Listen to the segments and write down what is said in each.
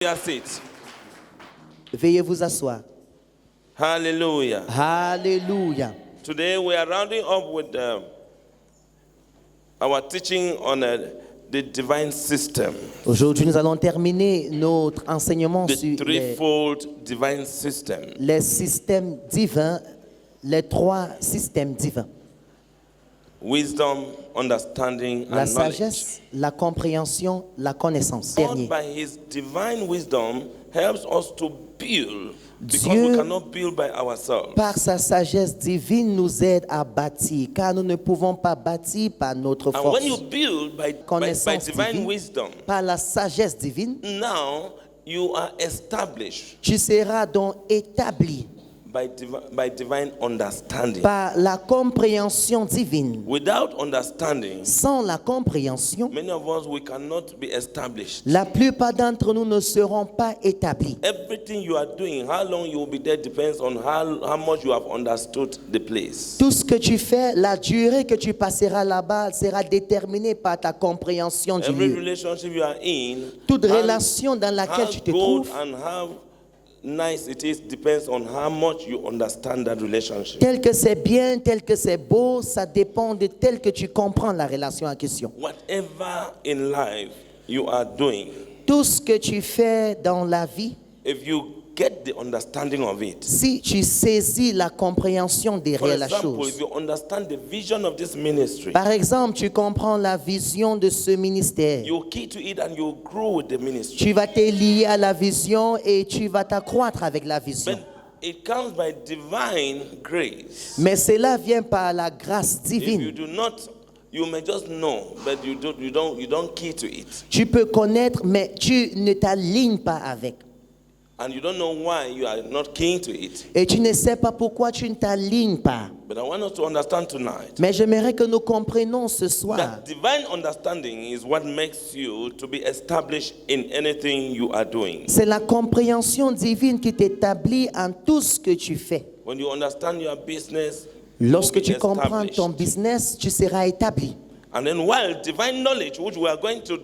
Your seats. Veuillez vous asseoir. Hallelujah. Alléluia. Today we are rounding up with our teaching on the divine system, Aujourd'hui, nous allons terminer notre enseignement the sur threefold divine system. les systèmes divins, les trois systèmes divins. Wisdom, understanding, La and knowledge. sagesse, la compréhension, la connaissance. God, Dernier. by His divine wisdom, helps us to build because Dieu, we cannot build by ourselves. Par sa sagesse divine, nous aide à bâtir, car nous ne pouvons pas bâtir par notre And when you force. build by Connaissance divine divine, wisdom, par la sagesse divine, now you are established tu seras donc établi by divine understanding. par la compréhension divine. Without understanding, Sans la compréhension, many of us, we cannot be established. la plupart d'entre nous ne seront pas établis. Everything you are doing, how long you will be there depends on how much you have understood the place. Tout ce que tu fais, la durée que tu passeras là-bas sera déterminée par ta compréhension du Every lieu. relationship you are in, Toute how- relation dans laquelle how tu te good trouves, and how nice it is depends on how much you understand that relationship. tel que c'est bien, tel que c'est beau, ça dépend de tel que tu comprends la relation en question. Whatever in life you are doing, Tout ce que tu fais dans la vie, if you get the understanding of it, si tu saisis la compréhension des for réelles example, choses. if you understand the vision of this ministry, Par exemple, tu comprends la vision de ce ministère. you key to it and you grow with the ministry. Tu vas te lier à la vision et tu vas t'accroître avec la vision. But it comes by divine grace. Mais cela vient par la grâce If you divine. do not, you may just know, but you don't key to it, Tu peux connaître, mais tu ne t'alignes pas avec. and you don't know why you are not keying to it. Et tu ne sais pas pourquoi tu ne t'alignes pas. But I want us to understand tonight Mais j'aimerais que nous comprenions ce soir. that divine understanding is what makes you to be established in anything you are doing. C'est la compréhension divine qui t'établit en tout ce que tu fais. When you understand your business, you will Lorsque be tu comprends established. ton business, tu seras établi. And then while divine knowledge, which we are going to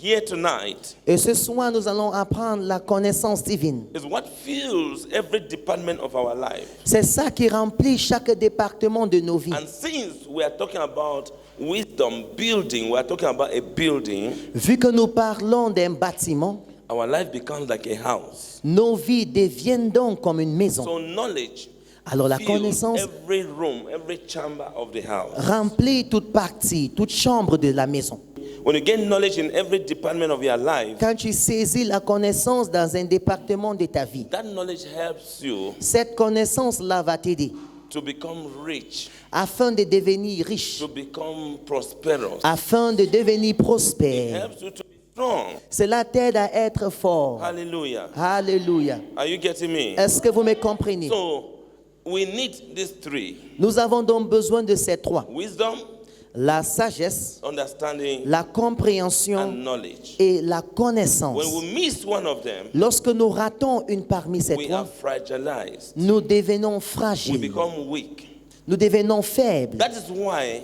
hear tonight, Et ce soir, nous allons apprendre la connaissance divine. is what fills every department of our life. C'est ça qui remplit chaque département de nos vies. And since we are talking about wisdom building, we are talking about a building, Vu que nous parlons d'un bâtiment, our life becomes like a house. nos vies deviennent donc comme une maison. So knowledge Alors la fills connaissance every room, every chamber of the house. remplit toute partie, toute chambre de la maison. When you gain knowledge in every department of your life, Quand tu saisis la connaissance dans un département de ta vie, that knowledge helps you cette connaissance-là va t'aider to become rich, afin de devenir riche, to become prosperous. afin de devenir prospère. Helps you to be strong. Cela t'aide à être fort. Hallelujah. Alléluia. Are you getting me? Est-ce que vous me comprenez? So we need these three: Nous avons donc besoin de ces trois. wisdom, La sagesse, understanding, la and compréhension knowledge. et la connaissance. When we miss one of them, Lorsque nous ratons une parmi ces we are trois, fragilized. nous devenons We fragiles, become weak. nous devenons faibles. That is why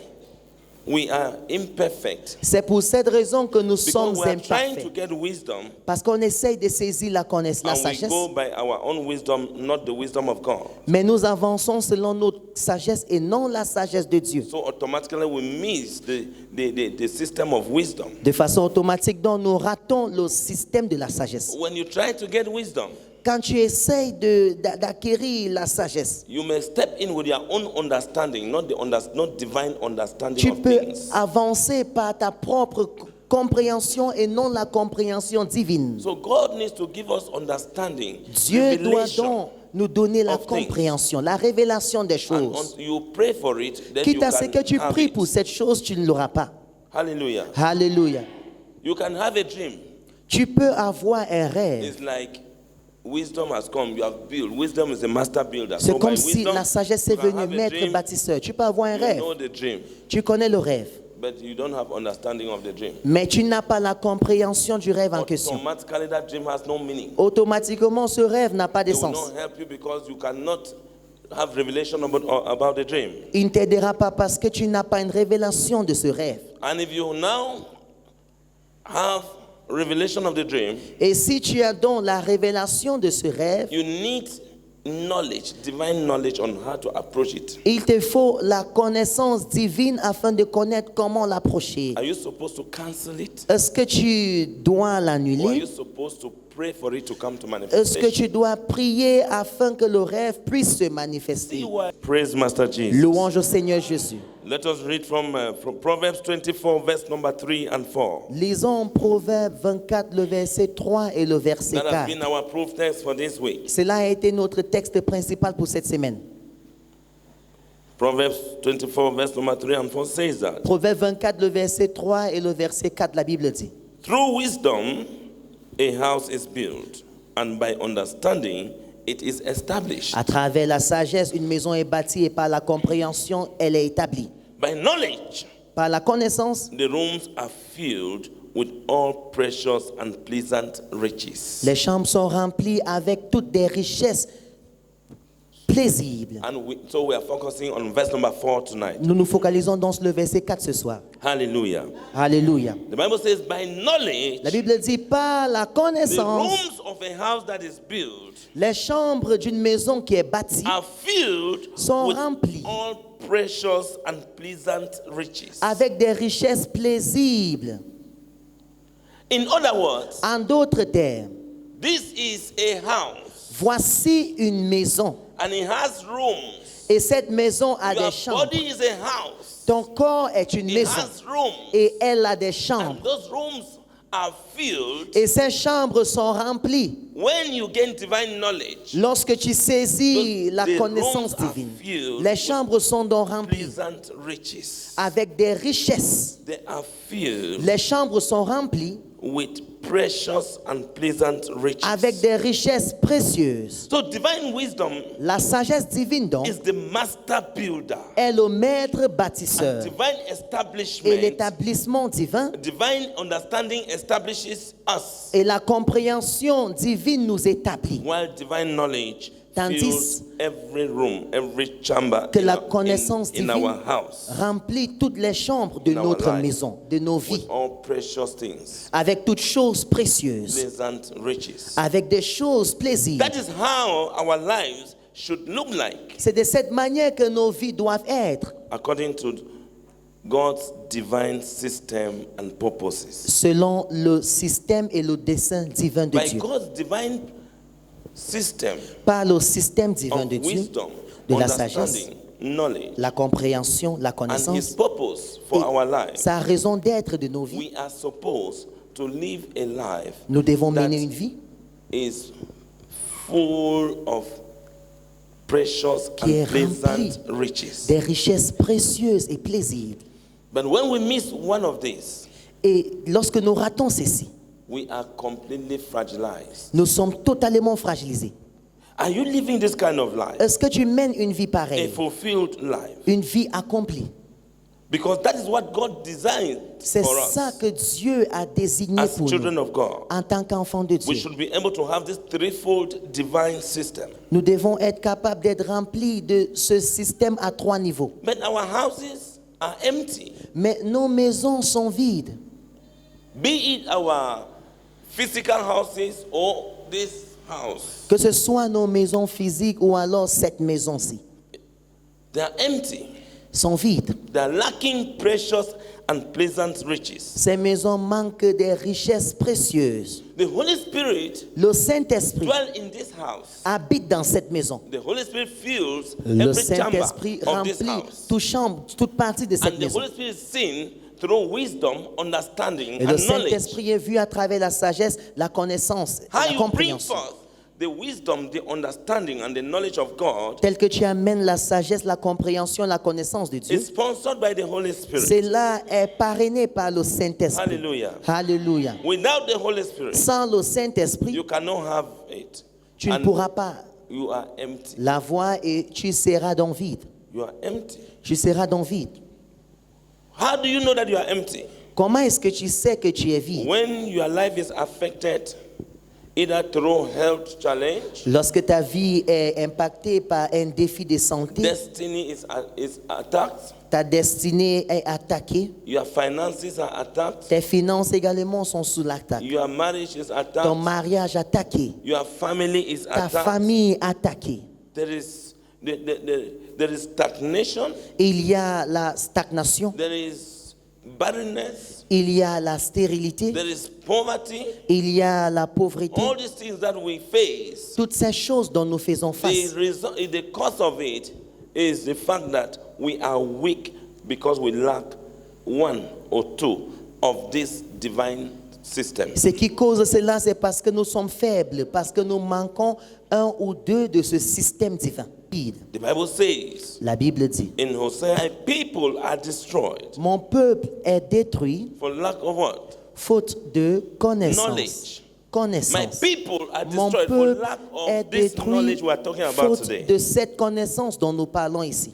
we are imperfect. C'est pour cette raison que nous sommes Because we are trying to imparfaits. get wisdom, Parce qu'on essaye de saisir la connaissance, la and we sagesse, go by our own wisdom, not the wisdom of God. mais nous avançons selon notre sagesse et non la sagesse de Dieu. So automatically we miss the system of wisdom. De façon automatique, donc, nous ratons le système de la sagesse. When you try to get wisdom, Quand tu essayes d'acquérir la sagesse, you may step in with your own understanding, not divine understanding tu of peux things. avancer par ta propre compréhension et non la compréhension divine. So God needs to give us understanding, Dieu doit revelation, donc nous donner la of things. compréhension, la révélation des and choses. until you pray for it, then you Quitte à ce que can tu have pries it. pour cette chose, tu ne l'auras pas. Hallelujah. Alléluia. You can have a dream. Tu peux avoir un rêve. It's like wisdom has come. You have built. Wisdom is a master builder. C'est So by comme si wisdom, la sagesse you est can venue, have a maître dream, bâtisseur. Tu peux avoir un you rêve. know the dream, Tu connais le rêve. but you don't have understanding of the dream. Mais tu n'as pas la compréhension du rêve en question. Automatically, that dream has no meaning. Automatiquement, ce rêve n'a pas de It will sens. not help you because you cannot have revelation about the dream. Il ne t'aidera pas parce que tu n'as pas une révélation de ce rêve. And if you now have revelation of the dream, Et si tu as donc la révélation de ce rêve, you need knowledge, divine knowledge on how to approach it. il te faut la connaissance divine afin de connaître comment l'approcher. Are you supposed to cancel it? Est-ce que tu dois Or are l'annuler? you supposed to pray for it to come to Est-ce que manifestation? tu dois prier afin que le rêve puisse se See manifester? why? Praise Master Jesus. Louange au Seigneur Jésus. Let us read from Proverbs 24, verse number 3 and 4. Lisons Proverbe 24, le verset 3 et le verset That has 4. been our proof text for this week. Cela a été notre texte principal pour cette semaine. Proverbs 24, verse number 3 and 4 says that Proverbe 24, le verset 3 et le verset 4, la Bible dit: through wisdom a house is built, and by understanding it is established. À travers la sagesse, une maison est bâtie et par la compréhension, elle est établie. By knowledge, Par la connaissance, the rooms are filled with all precious and pleasant riches. les chambres sont remplies avec toutes des richesses paisibles. And so we are focusing on verse number 4 tonight. Nous nous focalisons dans le verset 4 ce soir. Hallelujah. Alléluia. The Bible says, by knowledge, La Bible dit par la the connaissance, rooms of a house that is built les chambres d'une maison qui est bâtie are filled sont with remplies all precious and pleasant riches. avec des richesses paisibles. In other words, En d'autres termes, this is a house voici une maison. and it has rooms. Et cette maison a Your des chambres. body is a house. Ton corps est une It maison. has rooms. Et elle a des And chambres. those rooms are filled Et ces chambres sont remplies. when you gain divine knowledge. Lorsque tu saisis la The connaissance rooms are divine, filled les chambres sont donc remplies Pleasant riches. avec des richesses. They are filled Les chambres sont remplies with precious and pleasant riches. avec des richesses précieuses. So divine wisdom La sagesse divine donc is the master builder. est le maître bâtisseur. Divine Et establishment, l'établissement divin divine understanding establishes us, et la compréhension divine nous établit. while divine knowledge Tandis fills every room, every chamber Que in, la our, connaissance in our divine house remplit toutes les chambres de In our notre life. maison, de nos vies, with all precious things, avec toutes choses précieuses, pleasant riches. avec des choses plaisibles. That is how our lives should look like, C'est de cette manière que nos vies doivent être, according to God's divine system and purposes. selon le système et le dessein divin de By Dieu. God's divine system Par le système divin of de Dieu, wisdom, de la sagesse, understanding, knowledge, la compréhension, la and His connaissance, purpose for our et lives, sa raison d'être de nos vies, we are supposed to live a life nous devons that mener une vie is full of precious qui est and pleasant remplie riches. des richesses précieuses et plaisibles. But when we miss one of these, Et lorsque nous ratons ceci, we are completely fragilized. nous sommes totalement fragilisés. Are you living this kind of life? Est-ce que tu mènes une vie A pareille, fulfilled life? une vie accomplie? Because that is what God designed C'est for ça us que Dieu a désigné as pour children nous of God. en tant qu'enfants de We Dieu. should be able to have this threefold divine system. Nous devons être capables d'être remplis de ce système à 3 niveaux. But our houses are empty. Mais nos maisons sont vides. Be it our physical houses or this house. Que ce soit nos maisons physiques ou alors cette maison-ci, They are empty. sont vides. They are lacking precious and pleasant riches. Ces maisons manquent des richesses précieuses. The Holy Spirit Le Saint-Esprit dwells in this house. habite dans cette maison. The Holy Spirit fills Le every chamber Saint-Esprit of this remplit house. toute chambre, toute partie de cette And the maison. Holy Spirit is seen through wisdom, understanding, Et le and knowledge. Saint-Esprit est vu à travers la sagesse, la connaissance, How la you bring compréhension. forth the wisdom, the understanding, and the knowledge of God Tel que tu amènes la sagesse, la compréhension, la connaissance de Dieu, is sponsored by the Holy Spirit. cela est parrainé par le Saint-Esprit. Hallelujah. Alléluia. Without the Holy Spirit, Sans le Saint-Esprit, you cannot have it. tu ne And pourras pas you are empty. l'avoir et tu seras dans le vide. You are empty. Tu seras dans le vide. How do you know that you are empty? Comment est-ce que tu sais que tu es vide? When your life is affected either through health challenge, Lorsque ta vie est impactée par un défi de santé, destiny is attacked, ta destinée est attaquée, your finances are attacked, tes finances également sont sous l'attaque, your marriage is ton attacked, mariage attaqué, your family is ta attacked. famille attaquée. There is stagnation, Il y a la stagnation, there is barrenness, il y a la stérilité, there is poverty. il y a la pauvreté. All these things that we face, Toutes ces choses dont nous faisons face, the cause of it is the fact that we are weak because we lack one or two of this divine system. ce qui cause cela, c'est parce que nous sommes faibles, parce que nous manquons un ou deux de ce système divin. The Bible says La Bible dit, in Hosea, "My people are destroyed mon peuple est détruit for lack of what? faute de connaissance. Knowledge. My Connaissance. people are Mon destroyed for peuple lack est of this détruit knowledge we are talking about faute today." de cette connaissance dont nous parlons ici.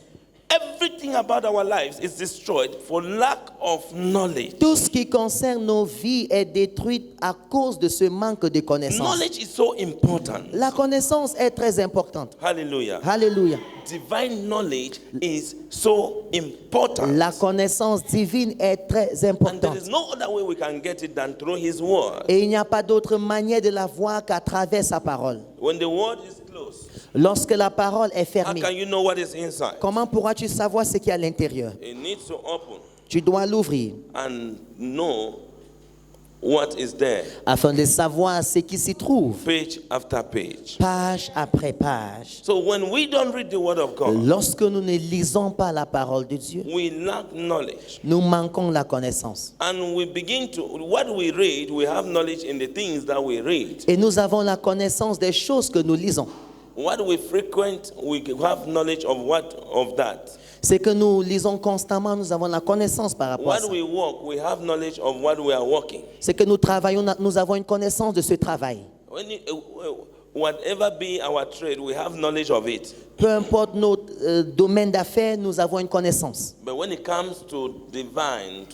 Everything about our lives is destroyed for lack of knowledge. Tout ce qui concerne nos vies est détruit à cause de ce manque de connaissance. Knowledge is so important. La connaissance est très importante. Hallelujah. Alléluia. Divine knowledge is so important. La connaissance divine est très And there importante. is no other way we can get it than through His word. Et il n'y a pas d'autre manière de la voir qu'à travers sa parole. When the word is closed, Lorsque la parole est how fermée, can you know what is inside? comment pourras-tu savoir ce qu'il y a à l'intérieur? It needs to open Tu dois l'ouvrir and know what is there, afin de savoir ce qui s'y trouve, page after page. page après page. So when we don't read the word of God, Lorsque nous ne lisons pas la parole de Dieu, we lack knowledge. nous manquons la connaissance. And we begin to, what we read, we have knowledge in the things that we read. Et nous avons la connaissance des choses que nous lisons. What we frequent, we have knowledge of that. Ce que nous lisons constamment, nous avons la connaissance par rapport à ça. What we walk, we have knowledge of what we are walking. Ce que nous travaillons, nous avons une connaissance de ce travail. Whatever be our trade, we have knowledge of it. Peu importe notre domaine d'affaires, nous avons une connaissance. But when it comes to divine,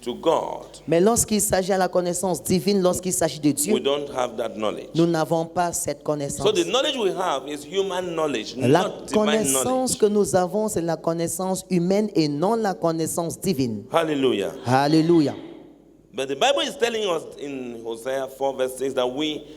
to God, Mais lorsqu'il s'agit de la connaissance divine, lorsqu'il s'agit de we Dieu, don't have that knowledge. nous n'avons pas cette connaissance. So the knowledge we have is human knowledge, La not divine connaissance knowledge. que nous avons, c'est la connaissance humaine et non la connaissance divine. Hallelujah. Alléluia. But the Bible is telling us in Hosea 4 verse 6 that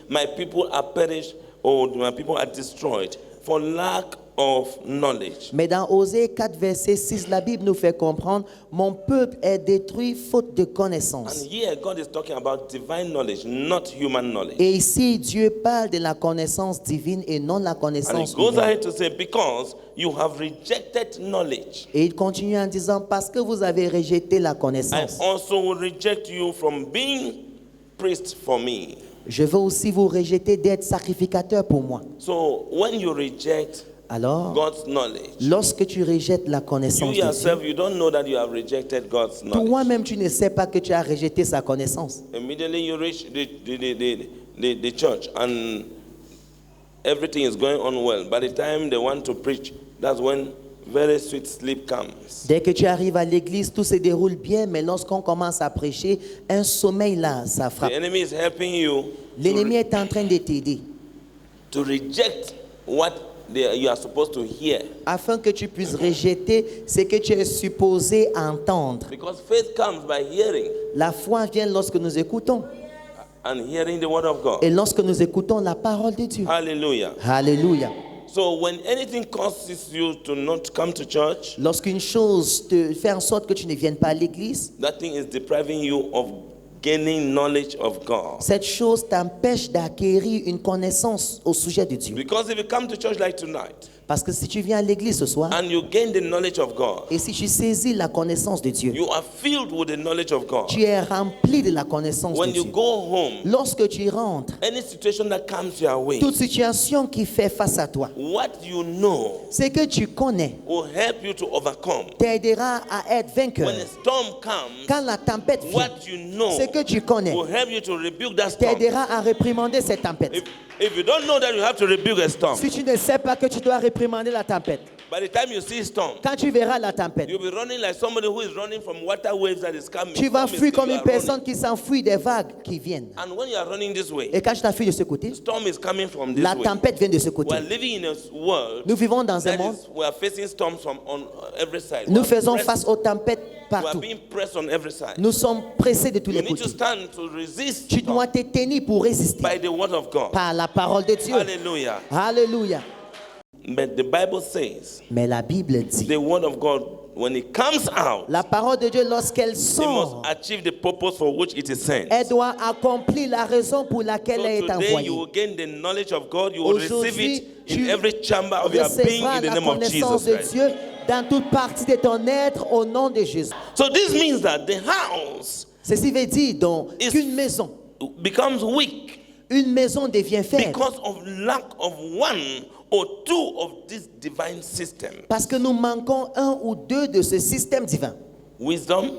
my people are perished, or my people are destroyed for lack of knowledge. Mais dans Osée 4, verset 6, la Bible nous fait comprendre, mon peuple est détruit faute de connaissance. And here God is talking about divine knowledge, not human knowledge. Et ici, Dieu parle de la connaissance divine et non la And connaissance it goes humaine. ahead to say, because you have rejected knowledge, Et il continue en disant, parce que vous avez rejeté la I connaissance, also will reject you from being priest for me. je veux aussi vous rejeter d'être sacrificateur pour moi. So when you reject Alors, God's knowledge, lorsque tu rejettes la you connaissance de Dieu, yourself, you don't know that you have rejected God's knowledge. toi-même, tu ne sais pas que tu as rejeté sa connaissance. Immediately you reach the church and everything is going on well. By the time they want to preach, that's when very sweet sleep comes. Dès que tu arrives à l'église, tout se déroule bien, mais lorsqu'on commence à prêcher, un sommeil là, ça The frappe. enemy is helping you L'ennemi est en train de t'aider to reject what you are supposed to hear. afin que tu puisses rejeter ce que tu es supposé entendre. Because faith comes by hearing La foi vient lorsque nous écoutons. and hearing the word of God. Et lorsque nous écoutons la parole de Dieu. Hallelujah. Alléluia. So when anything causes you to not come to church, Lorsqu'une chose te fait en sorte que tu ne viennes pas à l'église, that thing is depriving you of gaining knowledge of God. cette chose t'empêche d'acquérir une connaissance au sujet de Dieu. Because if you come to church like tonight Parce que si tu viens à l'église ce soir, and you gain the knowledge of God, et si tu saisis la connaissance de Dieu, you are filled with the knowledge of God. tu es rempli de la connaissance de When you Dieu. go home, Lorsque tu rentres, any situation that comes your way, toute situation qui fait face à toi, what you know ce que tu connais will help you to overcome. t'aidera à être vainqueur. When a storm comes, Quand la tempête vient, what you know ce que tu connais will help you to rebuke that storm. t'aidera à réprimander cette tempête. If you don't know that you have to rebuke a storm, Si tu ne sais pas que tu dois réprimander la tempête, By the time you see storm, quand tu verras la tempête, you'll be running like somebody who is running from water waves that is coming. tu vas Storm is fuir still comme you une are personne running. qui s'enfuit des vagues qui viennent. And when you are running this way, Et quand tu t'enfuis de ce côté, storm is coming from this la way. tempête vient de ce We côté. are living in a world Nous vivons dans un that monde, is, we are facing storms from on every side. nous We are faisons pressed- face aux tempêtes we are partout. being pressed on every side. Nous sommes pressés de tous You les need to côtés. stand to resist Tu storm dois te tenir pour résister by the word of God. par la parole de Dieu. Hallelujah. Alléluia. But the Bible says Mais la Bible dit, the word of God, when it comes out, la parole de Dieu, lorsqu'elle it must sort, achieve the purpose for which it is sent. elle doit accomplir la raison pour laquelle So elle est today envoyée. you will gain the knowledge of God. You will receive Aujourd'hui, it in tu every chamber of your being recevras in the la name of connaissance Jesus de Christ. Dieu dans toute partie de ton être au nom de Jésus. So this means that the house Ceci veut dire donc Is- qu'une maison, becomes weak une maison devient faible because of lack of one or two of this divine system. parce que nous manquons un ou deux de ce système divin. Wisdom,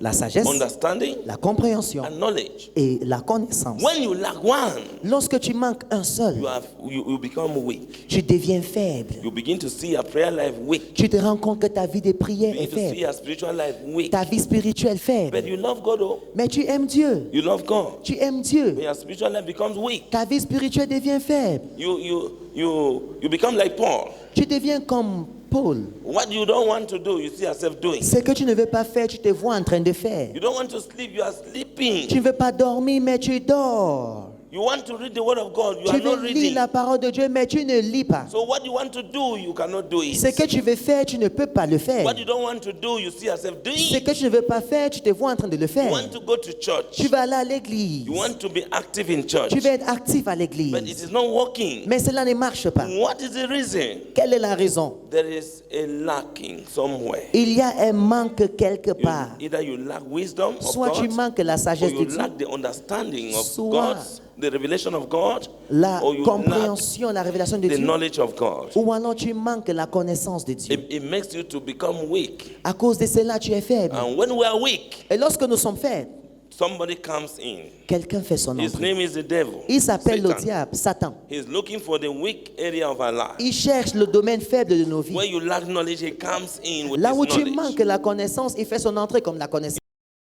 La sagesse, understanding, la compréhension and knowledge. et la connaissance. When you lack one, Lorsque tu manques un seul, you become weak. tu deviens faible. You begin to see your prayer life weak. Tu te rends compte que ta vie de prière You est begin to see faible. your spiritual life weak. Ta vie spirituelle faible. But you love God, oh. Mais tu aimes Dieu. You love God. Tu aimes Dieu. But your spiritual life becomes weak. Ta vie spirituelle devient faible. You become like Paul. Tu deviens comme Paul. What you don't want to do, you see yourself doing. Ce que tu ne veux pas faire, tu te vois en train de faire. You don't want to sleep, you are sleeping. Tu ne veux pas dormir, mais tu dors. You want to read the word of God, you Tu are not veux lire reading. la parole de Dieu, mais tu ne lis pas. So what you want to do, you cannot do Ce it. que tu veux faire, tu ne peux pas le faire. What you don't want to do, you see yourself doing Ce it. que tu ne veux pas faire, tu te vois en train de le You faire. want to go to church. Tu vas aller à l'église. You want to be active in church. Tu vas être actif à But it l'église. is not working. Mais cela ne marche pas. What is the reason? Quelle est la raison? There is a lacking somewhere. Il y a un manque quelque part. Either you lack wisdom of Soit tu God, manques la or sagesse de you Dieu, lack the understanding of Soit God's, the revelation of God, la or you lack compréhension, la révélation de the Dieu, knowledge of God. ou alors tu manques la connaissance de Dieu. It makes you to become weak. À cause de cela, tu es faible. And when we are weak, Et lorsque nous sommes faibles, somebody comes in. quelqu'un fait son His entrée. name is the devil. Il s'appelle le Satan. diable, Satan. He's looking for the weak area of our life. Il cherche le domaine faible de nos vies. Where you lack knowledge, he comes in with Là his où tu knowledge. manques la connaissance, il fait son entrée comme la connaissance,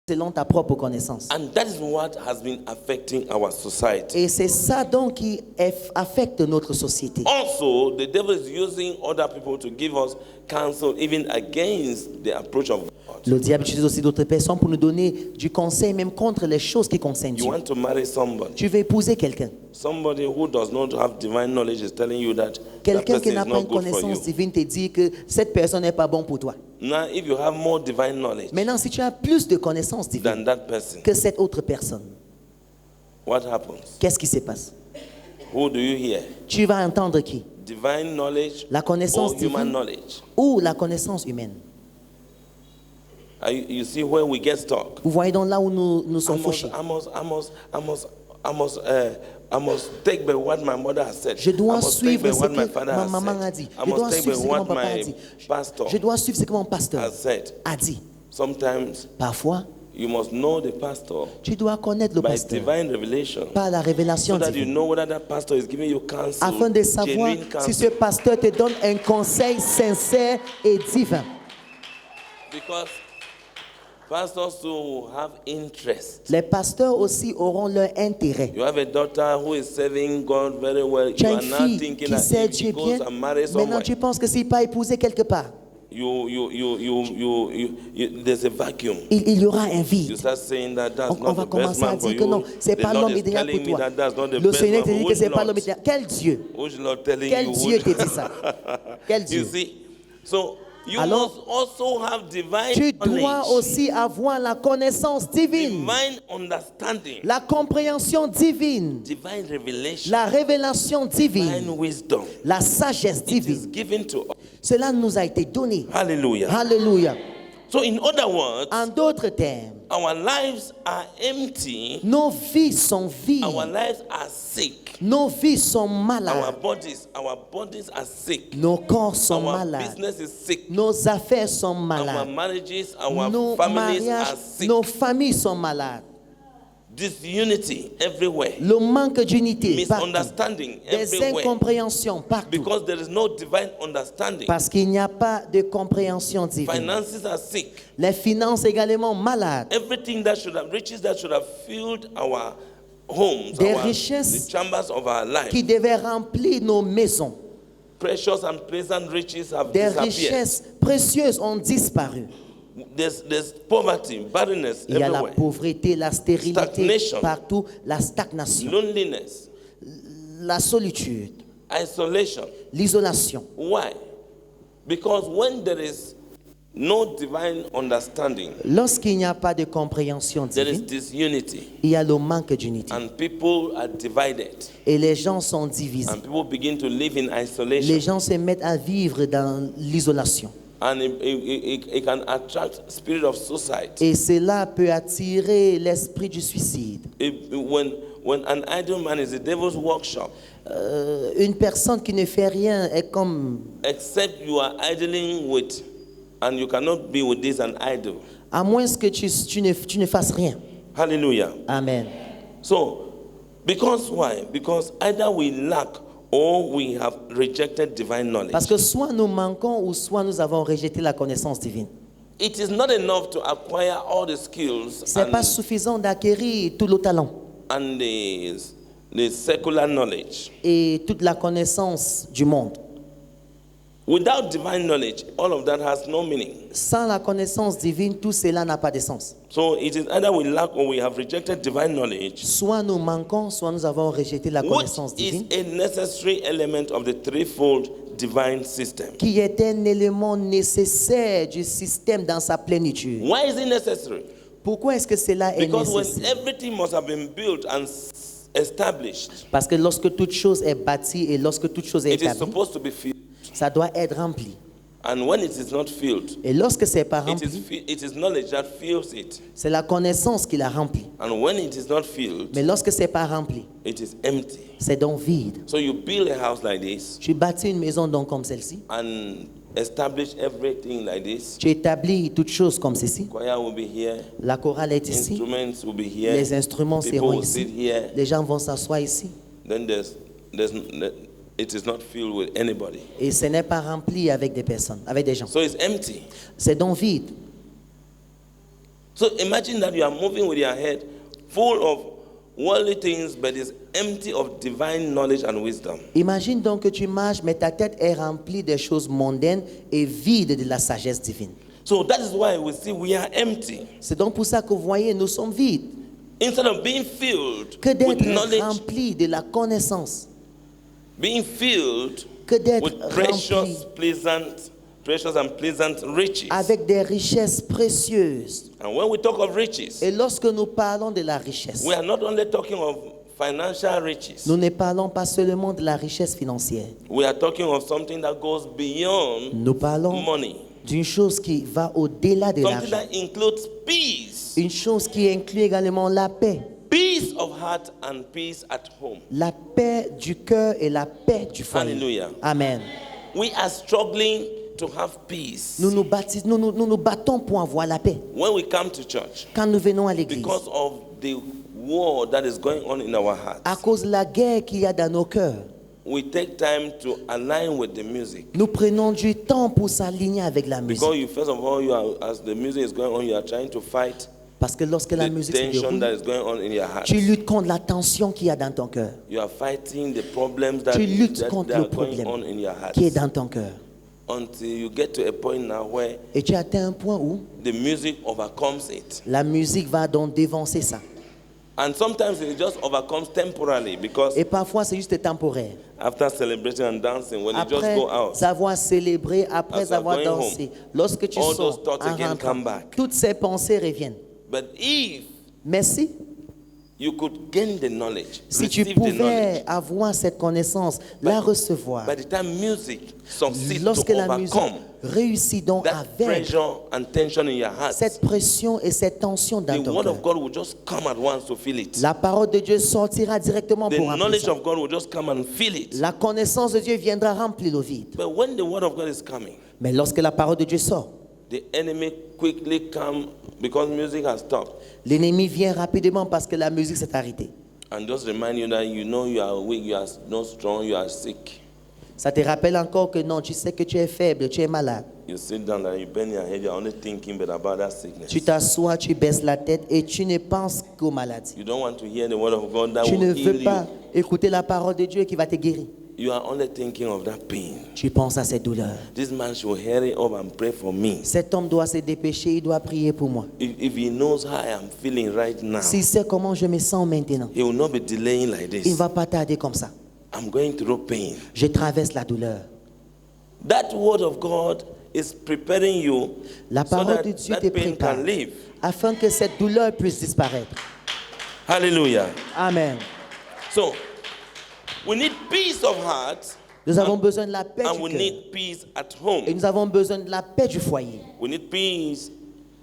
selon ta propre connaissance. And that is what has been affecting our society. Et c'est ça donc qui affecte notre société. Also, the devil is using other people to give us counsel even against the approach of God. Le diable utilise aussi d'autres personnes pour nous donner du conseil, même contre les choses qui concernent You Dieu. want to marry somebody. Tu veux épouser quelqu'un. Somebody who does not have divine knowledge is telling you that Quelqu'un qui person n'a is pas not une good for connaissance you. divine te dit que cette personne n'est pas bon pour toi. Now, if you have more divine knowledge Maintenant, si tu as plus de connaissances divines than that person, que cette autre personne, what happens? qu'est-ce qui se passe? Who do you hear? Tu vas entendre qui? Divine knowledge La connaissance or human divine knowledge? ou la connaissance humaine? You see where we get stuck. Vous voyez donc là où nous sommes fauchés. I must take by what my mother has said. Je dois I must take suivre by ce what my que father ma has maman a said. dit. I Je dois must take by suivre ce que mon what papa a my dit. pastor Je dois suivre ce que mon pasteur has said. a dit. Sometimes Parfois, you must know the pastor tu dois connaître le by pasteur divine revelation, par la révélation so that you divine, know whether that pastor is giving you counsel, afin de savoir genuine si ce counsel. pasteur te donne un conseil sincère et divin. Because pastors who have interest. Les pasteurs aussi auront leur intérêt. You have a daughter who is serving God very well. Tu You as are une now fille thinking qui that sert if she Dieu goes bien. and marries Maintenant, somewhere, tu penses que s'il pas épousé quelque part, there's a vacuum. il y aura un You vide. start saying that that's On not va the best commencer à man for dire que non, you. c'est The pas Lord l'homme is idéal pour telling me toi. that that's not the Le best Seigneur man te dit for que you. c'est pas Who's l'homme not? idéal. Quel Dieu? Who's not telling Quel you? Dieu te dit ça? Quel You Dieu? see? So you Alors, must also have divine Tu dois knowledge, aussi avoir la connaissance divine, divine understanding, la compréhension divine, divine revelation, la révélation divine divine, wisdom. la sagesse It is divine. given to us. Cela nous a été donné. Hallelujah. Alléluia. So in other words, En d'autres termes, our lives are empty. nos vies sont vides. Our lives are sick. Nos vies sont Our malades. bodies are sick. Nos corps sont Our malades. business is sick. Nos affaires sont Our malades. marriages, our Nos families are mariages, sick. nos familles sont malades. disunity everywhere, le manque d'unité partout, misunderstanding des everywhere, incompréhensions partout, because there is no divine understanding. parce qu'il n'y a pas de compréhension divine. Finances are sick. Les finances également malades. Everything that should have, riches that should have filled our homes, Des the richesses chambers of our life, qui devaient remplir nos maisons, precious and pleasant riches have des disappeared. richesses précieuses ont disparu. There's poverty, barrenness Il y a la everywhere, pauvreté, la stérilité Stagnation. partout, la stagnation, loneliness, la solitude, isolation. l'isolation. Why? Because when there is no divine understanding, Lorsqu'il n'y a pas de compréhension there is divine, disunity, il y a le manque d'unité. and people are divided, Et les gens sont divisés. and people begin to live in Les isolation, gens se mettent à vivre dans l'isolation. and it can attract spirit of suicide. Et cela peut attirer l'esprit du suicide. When an idle man is the devil's workshop, Une personne qui ne fait rien est comme, except you are idling with, and you cannot be with this an idol. à moins que tu ne fasses rien. Hallelujah. Amen. So, because why? Because either we lack or we have rejected divine knowledge. Parce que soit nous manquons ou soit nous avons rejeté la connaissance divine. It is not enough to acquire all the skills Ce n'est pas suffisant d'acquérir tout le talent and the secular knowledge. et toute la connaissance du monde. Without divine knowledge, all of that has no meaning. Sans la connaissance divine, tout cela n'a pas de sens. So it is either we lack or we have rejected divine knowledge, Soit nous manquons, soit nous avons rejeté la which connaissance divine, is a necessary element of the threefold divine system. qui est un élément nécessaire du système dans sa plénitude. Why is it necessary? Pourquoi est-ce que cela est Because when nécessaire? everything must have been built and established, Parce que lorsque toute chose est bâtie et lorsque toute chose est it is établie, supposed to be filled. ça doit être rempli. And when it is not filled, Et lorsque c'est pas it is, rempli, it is knowledge that fills it. c'est la connaissance qui la remplit. And when it is not filled, Mais lorsque c'est pas rempli, it is empty. c'est donc vide. So you build a house like this Tu bâtis une maison donc comme celle-ci. and establish everything like this. Tu établis toutes choses comme ceci. Choir will be here, La chorale est ici. instruments will be here, Les instruments people seront will sit ici. here. Les gens vont s'asseoir ici. Then it is not filled with anybody. Et ce n'est pas rempli avec des personnes, avec des gens. So it's empty. C'est donc vide. So imagine that you are moving with your head full of worldly things, but it's empty of divine knowledge and wisdom. Imagine donc que tu marches, mais ta tête est remplie des choses mondaines et vide de la sagesse divine. So that is why we see we are empty. C'est donc pour ça que vous voyez, nous sommes vides. Instead of being filled Que with d'être knowledge, remplis de la connaissance. being filled Que d'être with remplis precious and pleasant riches. avec des richesses précieuses. And when we talk of riches, Et lorsque nous parlons de la richesse, we are not only talking of financial riches. nous ne parlons pas seulement de la richesse financière. We are talking of something that goes beyond Nous parlons money. d'une chose qui va au-delà de Something l'argent. that includes peace. Une chose qui inclut également la paix. Peace of heart and peace at home. La paix du cœur et la paix du foyer. Hallelujah. Amen. We are struggling to have peace Nous nous battons pour avoir la paix when we come to church quand nous venons à l'église. because of the war that is going on in our hearts. À cause de la guerre qu'il y a dans nos cœurs, We take time to align with the music. nous prenons du temps pour s'aligner avec la musique. Because you, first of all, you are, as the music is going on, you are trying to fight Parce que lorsque la the musique se tension that déroule, is going on in your heart. tu luttes contre la tension qu'il y a dans ton cœur, You are fighting the problems that, Tu luttes that contre are le going problème on in your heart. qui est dans ton cœur. Until you get to a point now where Et tu atteins un point où the music overcomes it. la musique va donc dévancer ça. And sometimes it just overcomes temporarily because Et parfois, c'est juste temporaire. after celebrating and dancing, when you just Après go out, avoir célébré, après As you are avoir going dansé, lorsque tu all sors those thoughts en again rentrant, come back. toutes ces pensées reviennent. but if Mais si you could gain the knowledge, tu receive the knowledge, pouvais avoir cette connaissance, la recevoir, by the time music succeeds lorsque to la musique overcome réussit donc that avec pressure and tension in your heart, cette pression et cette tension dans the ton word cœur, of God will just come at once to feel it. la parole de Dieu sortira directement The pour remplir knowledge ça. of God will just come and feel it. La connaissance de Dieu viendra remplir le vide. But when the word of God is coming, Mais lorsque la parole de Dieu sort, the the enemy quickly come because music has stopped L'ennemi vient rapidement parce que la musique s'est arrêtée. and just remind you that you know you are weak, you are not strong, you are sick. Ça te rappelle encore que non, tu sais que tu es faible, tu es malade. You sit down and you bend your head, you are only thinking but about that sickness. Tu t'assois, tu baisses la tête et tu ne penses qu'aux maladies. You don't want to hear the word of God that Tu ne will heal veux pas you. écouter la parole de Dieu qui va te guérir. You are only thinking of that pain. Tu penses à cette douleur. This man should hurry up and pray for me. Cet homme doit se dépêcher, il doit prier pour moi. If he knows how I am feeling right now, S'il sait comment je me sens maintenant, he will not be delaying like il ne this. va pas tarder comme ça. I'm going through pain. Je traverse la douleur. That word of God is preparing you La so parole that de Dieu te that pain prépare can leave. afin que cette douleur puisse disparaître. Hallelujah. Amen. So, we need peace of heart Nous avons besoin de la paix and du we cœur. need peace at Et home. nous avons besoin de la paix du foyer. We need peace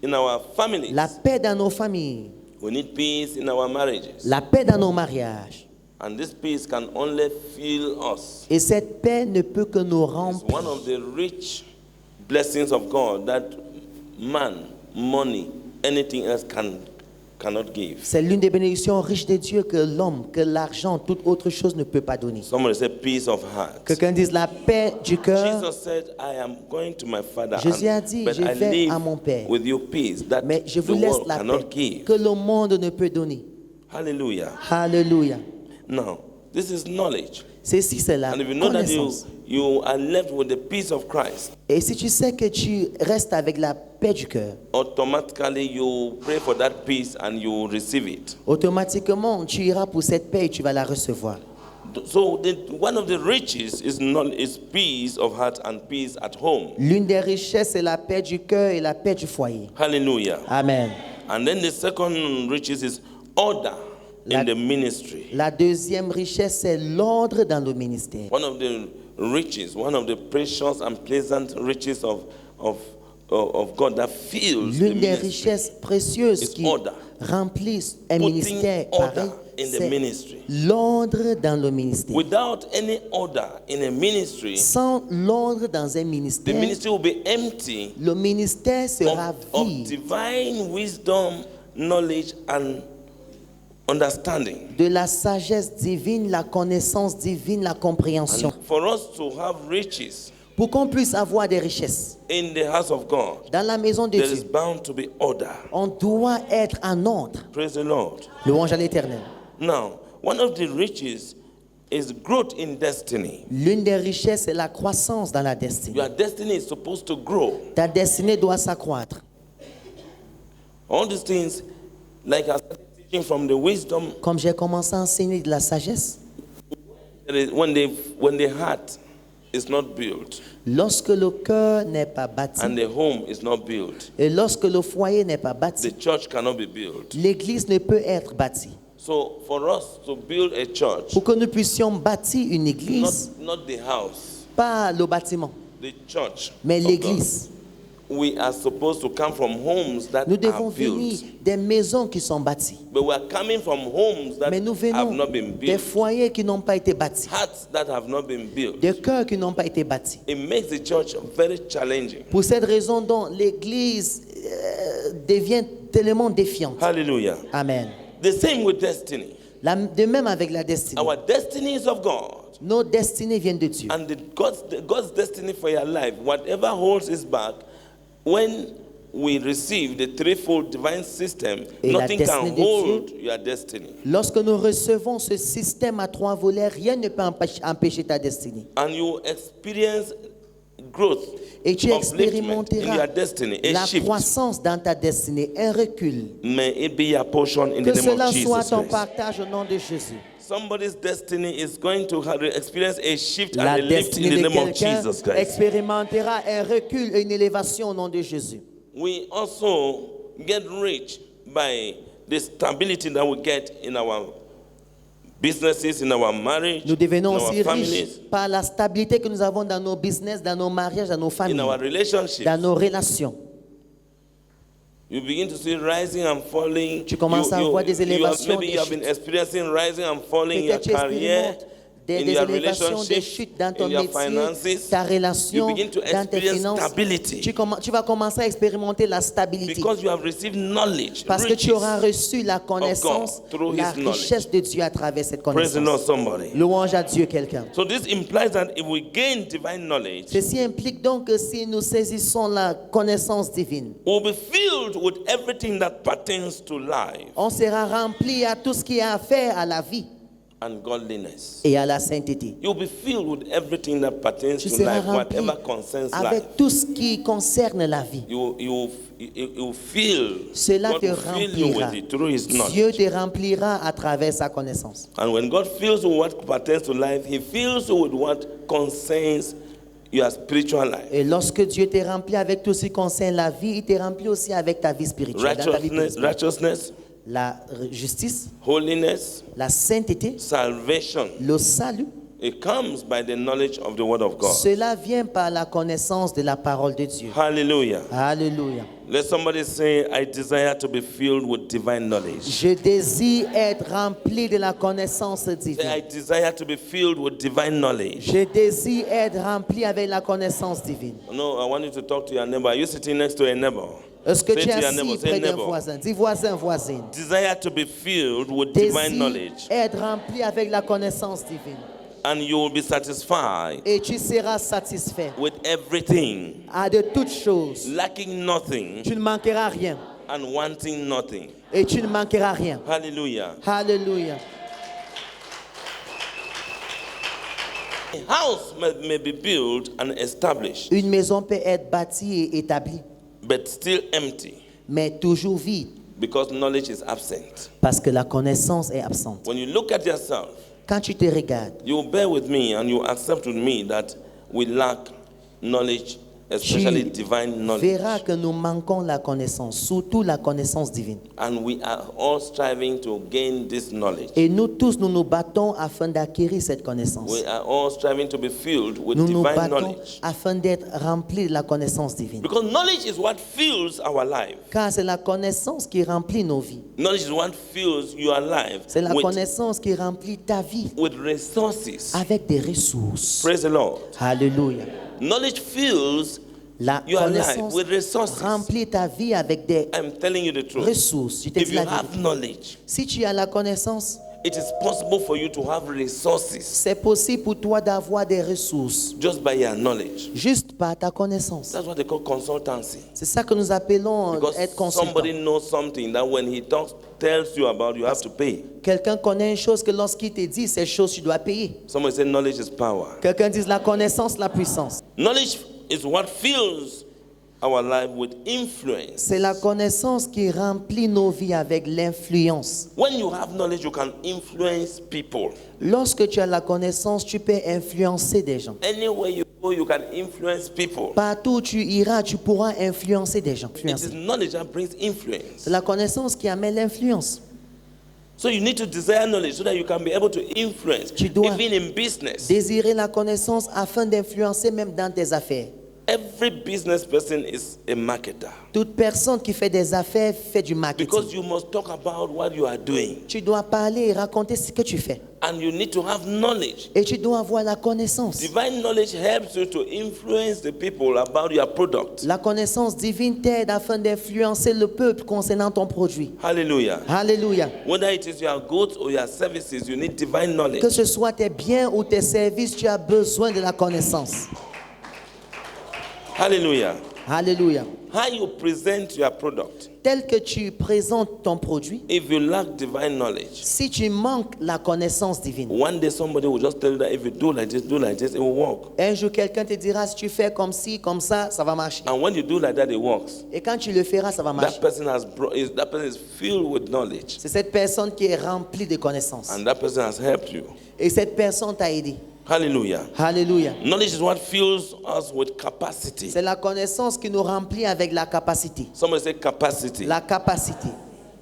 in our families. La paix dans nos familles. We need peace in our marriages. La paix dans nos mariages. And this peace can only fill us. Et cette paix ne peut que nous It's remplir. one of the rich blessings of God that man, money, anything else cannot give. C'est l'une des bénédictions riches de Dieu que l'homme, que l'argent, toute autre chose ne peut pas donner. Somebody say peace of heart. Quelqu'un dise la paix du cœur. Jesus said, I am going to my Father, Jésus a dit, but je I vais live à mon Père. with you peace that Mais je the vous laisse world la cannot paix give. que le monde ne peut donner. Hallelujah. Alléluia. Now, this is knowledge. Ceci, c'est la And if you know that connaissance. you are left with the peace of Christ, Et si tu sais que tu restes avec la paix du cœur, automatically you pray for that peace and you receive it. automatiquement, tu iras pour cette paix et tu vas la recevoir. So one of the riches is peace of heart and peace at home. L'une des richesses, c'est la paix du cœur et la paix du foyer. Hallelujah. Amen. And then the second riches is order in the ministry. La deuxième richesse, c'est l'ordre dans le ministère. One of the riches, one of the precious and pleasant riches of God that fills the L'une des ministry. richesses précieuses It's qui order. remplissent un Putting ministère order pareil, in the c'est ministry. l'ordre dans le ministère. Without any order in a ministry, Sans l'ordre dans un the ministère, ministry will be empty le ministère sera of vide divine wisdom, knowledge, and understanding. de la sagesse divine, la connaissance divine, la compréhension. And for us to have riches Pour qu'on puisse avoir des richesses in the house of God, dans la maison de there is Dieu, bound to be order. on doit être en ordre. Praise the Lord. Louange à l'Éternel. Now, one of the riches is growth in destiny. L'une des richesses, c'est la croissance dans la destinée. Your destiny is supposed to grow. Ta destinée doit s'accroître. All these things, like I started teaching from the wisdom, Comme j'ai commencé à enseigner de la sagesse, when the heart is not built lorsque le cœur n'est pas bâti and the home is not built, et lorsque le foyer n'est pas the bâti, church cannot be built. l'église ne peut être bâtie. So for us to build a church, Pour que nous puissions bâtir une église, not the house, pas le bâtiment, the church, mais of l'église. God, we are supposed to come from homes that Nous are devons venir built. des maisons qui sont bâties. But we are coming from homes that Mais nous have venons not been des built, foyers qui n'ont pas été bâtis, hearts that have not been built. des cœurs qui n'ont pas été bâtis. It makes the church very challenging. Pour cette raison dont l'église devient tellement défiante. Hallelujah. Amen. The same with destiny. De même avec la destinée. Our destiny is of God. Nos destinées viennent de Dieu. And God's destiny for your life, whatever holds us back, when we receive the threefold divine system, Et la nothing destinée can de hold your destiny. Lorsque nous recevons ce système à trois volets, rien ne peut empêcher ta destinée. And you experience growth, Et tu upliftment in expérimenteras your destiny, a la shift. croissance dans ta destinée, un recul. May it be your portion in Que the name cela of soit Jesus ton Christ. partage au nom de Jésus. Somebody's destiny is going to experience a shift La and a lift in destinée the de name of quelqu'un Jesus Christ. expérimentera un recul et une élévation au nom de Jésus. We also get rich by the stability that we get in our businesses, in our marriage, Nous devenons in our aussi families, riches par la stabilité que nous avons dans nos business, dans nos mariages, dans nos in familles, our relationships. dans nos relations. You begin to see rising and falling. Tu commences à voir des élévations, Maybe des you have been chutes. experiencing rising and falling in your Peut-être tu career. expérimentes des your élévations, des relationships, chutes dans ton in your métier, finances, ta you relation, begin to dans tes experience finances. stability. Tu vas commencer à expérimenter la stabilité. Because you have received knowledge, Parce que tu riches. auras reçu la connaissance, through la his knowledge. richesse de Dieu à travers cette Praise the Lord, connaissance. somebody. Louange à Dieu, quelqu'un. So this implies that if we gain divine knowledge, Ceci implique donc que si nous saisissons la connaissance divine, we'll be filled with everything that pertains to life on sera rempli à tout ce qui a affaire à la vie and godliness. et à la sainteté. You'll be filled with everything that pertains Tu to seras life, rempli whatever concerns life. avec tout ce qui concerne la vie. You feel Cela God te will fill you remplira. with it through his Dieu knowledge. te remplira à travers sa connaissance. And when God fills you with what pertains to life, he fills you with what concerns your spiritual life. Et lorsque Dieu te remplit avec tout ce qui concerne la vie, il te remplit aussi avec ta vie spirituelle. Dans ta vie spirituelle. Righteousness, La justice, holiness, la sainteté, salvation. le salut, It comes by the knowledge of the word of God. cela vient par la connaissance de la parole de Dieu. Hallelujah. Alléluia. Let somebody say, I desire to be filled with divine knowledge. Je désire être rempli de la connaissance Say, I divine. desire to be filled with divine knowledge. Je désire être rempli avec la connaissance divine. No, I want you to talk to your neighbor. Are you sitting next to a neighbor? Est-ce que Say tu es to your neighbor, assis say près d'un neighbor. voisin? Dis voisin, voisine. Desire to be filled with divine Désire knowledge. être rempli avec la connaissance divine. And you will be satisfied Et tu seras satisfait with everything, de toutes choses. lacking nothing Tu ne manqueras rien. and wanting nothing. Et tu ne manqueras rien. Hallelujah. Alléluia. A house may be built and established, Une maison peut être bâtie et établie, but still empty mais toujours vide, because knowledge is absent. parce que la connaissance est absente. When you look at yourself, Quand tu te regardes, you will bear with me and you accept with me that we lack knowledge, especially divine verras knowledge. que nous manquons la connaissance, surtout la connaissance divine. And we are all striving to gain this knowledge. Et nous tous, nous nous battons afin d'acquérir cette connaissance. We are all striving to be filled with Nous nous divine battons knowledge. afin d'être remplis de la connaissance divine. Because knowledge is what fills our life. Car c'est la connaissance qui remplit nos vies. Knowledge is what fills your life C'est la with connaissance qui remplit ta vie resources. avec des ressources. Praise the Lord. Alléluia. Knowledge fills La your life connaissance with resources. remplit ta vie avec des I'm telling you the truth. ressources. Je te If dis you la have vérité. knowledge, Si tu as la connaissance, it is possible for you to have resources c'est possible pour toi d'avoir des ressources just by your knowledge. juste par ta connaissance. That's what they call consultancy. C'est ça que nous appelons Because être consultant. somebody knows something that when he tells you about, you have to pay. Quelqu'un connaît une chose que lorsqu'il te dit ces choses, tu dois payer. Somebody say knowledge is power. Quelqu'un dit la connaissance, la puissance. Knowledge is what fills our life with influence. C'est la connaissance qui remplit nos vies avec l'influence. When you have knowledge, you can influence people. Lorsque tu as la connaissance, tu peux influencer des gens. Anywhere you go, you can influence people. Partout où tu iras, tu pourras influencer des gens. It is knowledge that brings influence. C'est la connaissance qui amène l'influence. So you need to desire knowledge so that you can be able to influence, Tu dois even in business. désirer la connaissance afin d'influencer même dans tes affaires. Every business person is a marketer Toute personne qui fait des affaires fait du marketing. because you must talk about what you are doing, Tu dois parler et raconter ce que tu fais. and you need to have knowledge. Et tu dois avoir la connaissance. Divine knowledge helps you to influence the people about your product. La connaissance divine t'aide afin d'influencer le peuple concernant ton produit. Hallelujah. Alléluia. Whether it is your goods or your services, you need divine knowledge. Que ce soit tes biens ou tes services, tu as besoin de la connaissance. Hallelujah. Alléluia. How you present your product. Tel que tu présentes ton produit, If you lack divine knowledge, si tu manques la connaissance divine, one day somebody will just tell you that if you do like this, it will work. un jour quelqu'un te dira si tu fais comme ci, comme ça va marcher. And when you do like that, it works. Et quand tu le feras, ça va marcher. That person is filled with knowledge, C'est cette personne qui est remplie de connaissances. and that person has helped you. Et cette personne t'a aidé. Hallelujah. Alléluia. Knowledge is what fills us with capacity. C'est la connaissance qui nous remplit avec la capacité. Somebody say capacity. La capacité.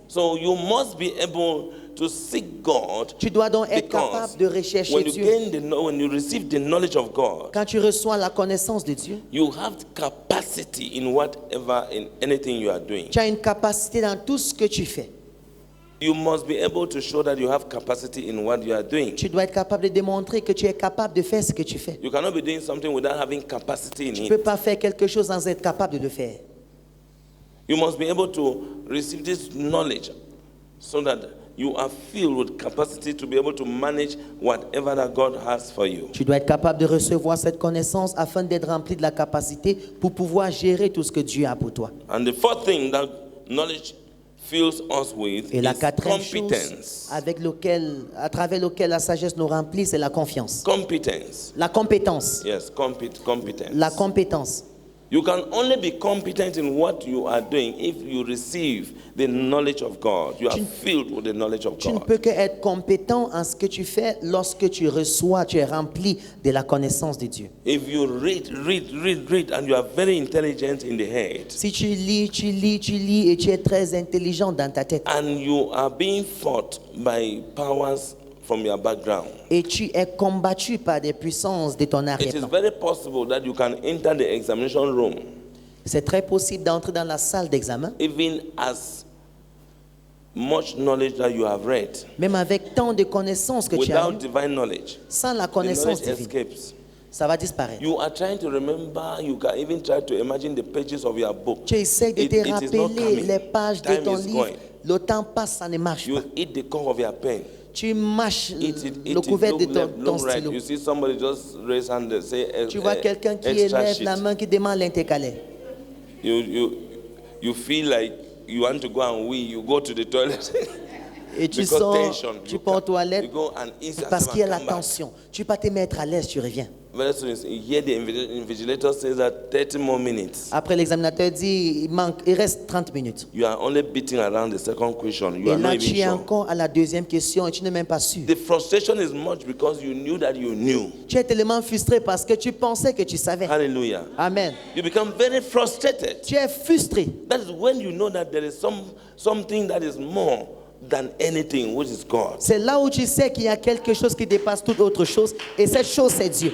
So you must be able to seek God. Tu dois donc être Because capable de rechercher when you Dieu. when you receive the knowledge of God, Quand tu reçois la connaissance de Dieu, you have capacity in whatever, in anything you are doing. tu as une capacité dans tout ce que tu fais. You must be able to show that you have capacity in what you are doing. Tu dois être capable de démontrer que tu es capable de faire ce que tu fais. You cannot be doing something without having capacity in Tu ne peux it. pas faire quelque chose sans être capable de le faire. You must be able to receive this knowledge so that you are filled with capacity to be able to manage whatever that God has for you. Tu dois être capable de recevoir cette connaissance afin d'être rempli de la capacité pour pouvoir gérer tout ce que Dieu a pour toi. And the fourth thing that knowledge fills us with Et la is quatrième chose competence. à travers laquelle la sagesse nous remplit, c'est la confiance. Competence. La compétence. Yes, competence. La compétence. You can only be competent in what you are doing if you receive the knowledge of God. You are filled with the knowledge of Tu ne God. peux que être compétent en ce que tu fais lorsque tu reçois, tu es rempli de la connaissance de Dieu. If you read, and you are very intelligent in the head, Si tu lis et tu es très intelligent dans ta tête and you are being fought by powers from your background, et tu es combattu par des puissances de ton it is arrière-plan, very possible that you can enter the examination room c'est très possible d'entrer dans la salle d'examen, even as much knowledge that you have read. même avec tant de connaissances que tu as Without eues, divine knowledge, sans la the connaissance knowledge divine, escapes. ça va disparaître. You are trying to remember, you can even try to imagine the pages of your book. Tu essaies de It te is not rappeler coming. les pages de Time ton is livre. going. Le temps passe, ça ne marche You pas. eat the core of your pen. Tu mâches It le couvercle de ton look right. stylo. You see somebody just raise hand and say Tu vois quelqu'un qui extra élève sheet. la main, qui demande l'intercalaire. You feel like you want to go and wee. You go to the toilet. Et tu Because sors, tension. tu pars aux toilettes You go and ease parce yourself qu'il y a and la come back. tension. Tu ne peux pas te mettre à l'aise, tu reviens. Very soon, you hear the invigilator says that 30 more minutes. Après, l'examinateur dit, il reste 30 minutes. You are only beating around the second question. You Et are là, not tu even es sure. encore à la deuxième question et tu n'es même pas sûr. The frustration is much because you knew that you knew. Tu es tellement frustré parce que tu pensais que tu savais. Hallelujah. Amen. You become very frustrated. Tu es frustré. That is when you know that there is something that is more than anything, which is God. C'est là où tu sais qu'il y a quelque chose qui dépasse toute autre chose. Et cette chose, c'est Dieu.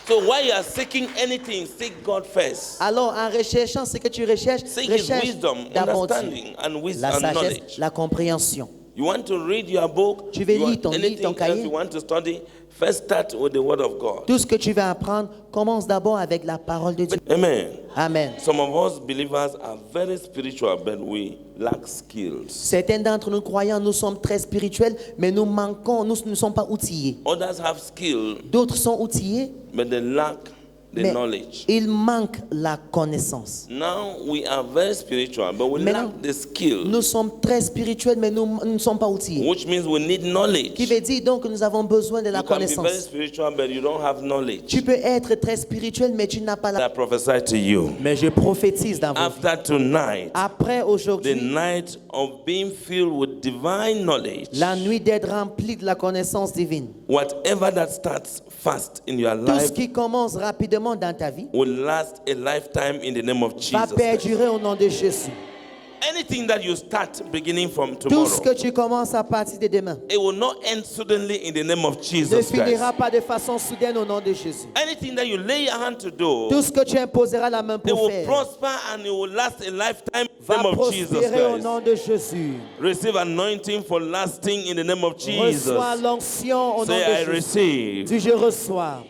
So while you are seeking anything, seek God first. Alors, en recherchant ce que tu recherches, Seek His recherche wisdom, d'abord Dieu. understanding, and wisdom La and sagesse, knowledge. la compréhension. You want to read your book, Tu veux you lire want ton livre, anything ton else cahier. you want to study, first start with the Word of God. Tout ce que tu vas apprendre, commence d'abord avec la parole de Dieu. Amen. Amen. Some of us believers are very spiritual, but we lack skills. Certains d'entre nous croyants, nous sommes très spirituels, mais nous manquons, nous ne sommes pas outillés. Others have skill, D'autres sont outillés, but they lack the mais knowledge. il manque la connaissance. Now we are very spiritual, but we Maintenant, lack the skill, Nous sommes très spirituels, mais nous ne sommes pas outillés. which means we need knowledge. Qui veut dire donc que nous avons besoin de la You can be very connaissance. spiritual, but you don't have knowledge. Tu peux être très spirituel, mais tu n'as pas la... I prophesy to you. Mais je prophétise dans vos vies. After tonight, Après the aujourd'hui, night of being filled with divine knowledge, la nuit d'être rempli de la connaissance divine. whatever that starts fast in your Tout ce life qui commence rapidement dans ta vie will last a lifetime in the name of va Jesus Christ. perdurer au nom de Jésus. Anything that you start beginning from Tout ce que tomorrow, tu commences à partir de demain it will not end suddenly in the name of ne Jesus finira Christ. pas de façon soudaine au nom de Jésus. Anything that you lay your hand to do, Tout ce que tu imposeras la main it pour will faire prosper and it will last a lifetime in the va name of Jesus prospérer au Christ. nom de Jésus. Receive anointing for lasting in the name of Jesus. Reçois l'onction au nom Say, de I Jésus. receive. Dis, je reçois.